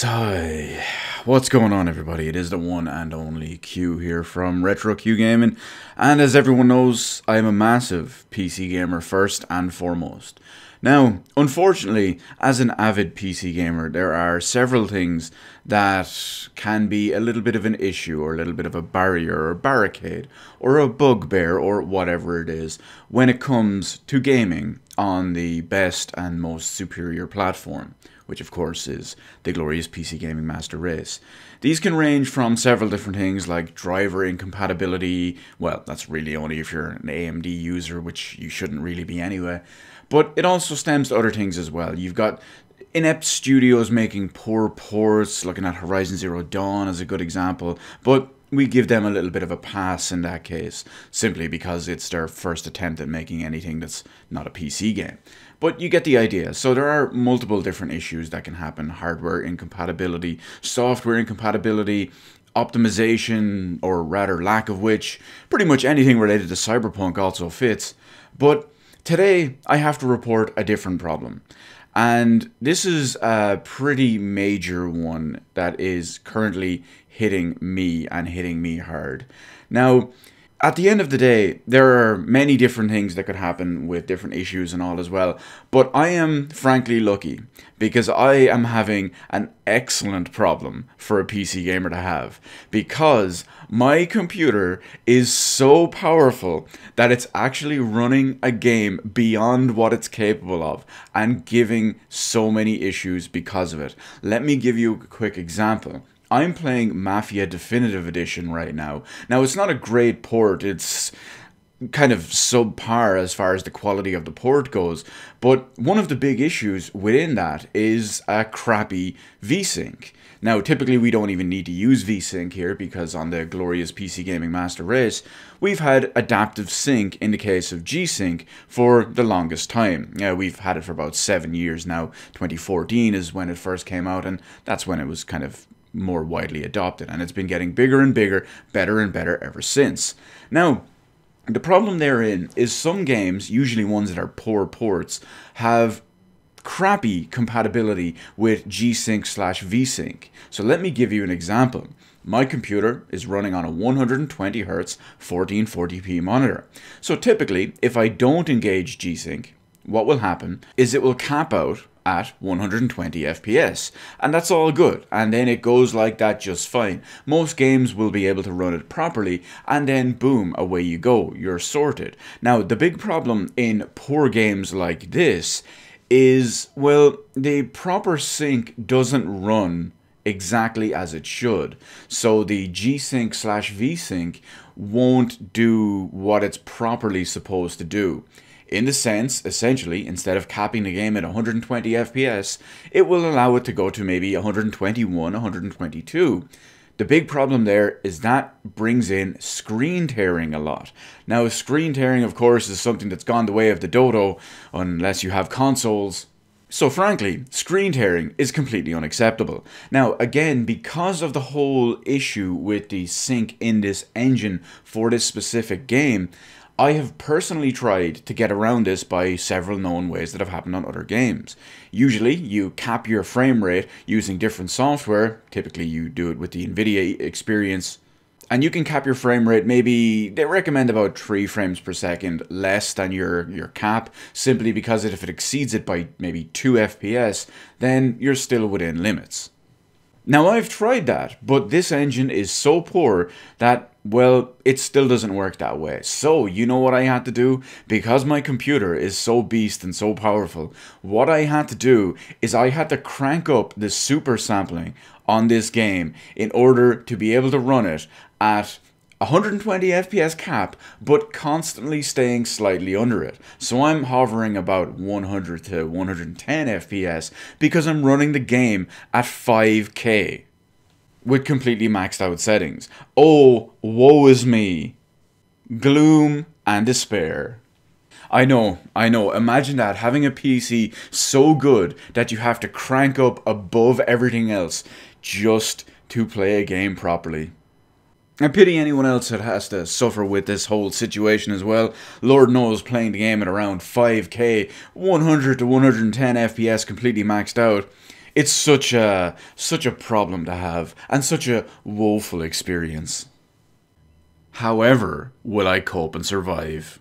So, what's going on, everybody? It is the one and only Q here from Retro Q Gaming, and as everyone knows, I am a massive PC gamer first and foremost. Now, unfortunately, as an avid PC gamer, there are several things that can be a little bit of an issue, or a little bit of a barrier, or barricade, or a bugbear, or whatever it is, when it comes to gaming on the best and most superior platform, which of course is the glorious PC Gaming Master Race. These can range from several different things like driver incompatibility. Well, that's really only if you're an AMD user, which you shouldn't really be anyway. But it also stems to other things as well. You've got inept studios making poor ports, looking at Horizon Zero Dawn as a good example, but we give them a little bit of a pass in that case, simply because it's their first attempt at making anything that's not a PC game. But you get the idea. So there are multiple different issues that can happen: hardware incompatibility, software incompatibility, optimization, or rather lack of which. Pretty much anything related to Cyberpunk also fits. But today I have to report a different problem. And this is a pretty major one that is currently hitting me, and hitting me hard. Now, at the end of the day, there are many different things that could happen with different issues and all as well, but I am frankly lucky because I am having an excellent problem for a PC gamer to have, because my computer is so powerful that it's actually running a game beyond what it's capable of and giving so many issues because of it. Let me give you a quick example. I'm playing Mafia Definitive Edition right now. Now, it's not a great port. It's kind of subpar as far as the quality of the port goes. But one of the big issues within that is a crappy VSync. Now, typically we don't even need to use VSync here, because on the glorious PC Gaming Master Race, we've had adaptive sync in the case of G-Sync for the longest time. We've had it for about 7 years now. 2014 is when it first came out, and that's when it was kind of more widely adopted, and it's been getting bigger and bigger, better and better ever since. Now, the problem therein is some games, usually ones that are poor ports, have crappy compatibility with G-Sync/VSync. So let me give you an example. My computer is running on a 120Hz 1440p monitor. So typically, if I don't engage G-Sync, what will happen is it will cap out at 120 FPS, and that's all good, and then it goes like that just fine. Most games will be able to run it properly, and then boom, away you go, you're sorted. Now, the big problem in poor games like this is, well, the proper sync doesn't run exactly as it should. So the G-Sync/VSync won't do what it's properly supposed to do. In the sense, essentially, instead of capping the game at 120 FPS, it will allow it to go to maybe 121, 122. The big problem there is that brings in screen tearing a lot. Now, screen tearing, of course, is something that's gone the way of the dodo, unless you have consoles. So frankly, screen tearing is completely unacceptable. Now, again, because of the whole issue with the sync in this engine for this specific game, I have personally tried to get around this by several known ways that have happened on other games. Usually, you cap your frame rate using different software. Typically, you do it with the NVIDIA experience. And you can cap your frame rate, maybe they recommend about 3 frames per second less than your cap, simply because if it exceeds it by maybe 2 FPS, then you're still within limits. Now, I've tried that, but this engine is so poor that, well, it still doesn't work that way. So, you know what I had to do? Because my computer is so beast and so powerful, what I had to do is I had to crank up the super sampling on this game in order to be able to run it at 120 FPS cap, but constantly staying slightly under it. So I'm hovering about 100 to 110 FPS because I'm running the game at 5K with completely maxed out settings. Oh, woe is me. Gloom and despair. I know, imagine that, having a PC so good that you have to crank up above everything else just to play a game properly. I pity anyone else that has to suffer with this whole situation as well. Lord knows, playing the game at around 5K, 100 to 110 FPS completely maxed out, It's such a problem to have and such a woeful experience. However, will I cope and survive?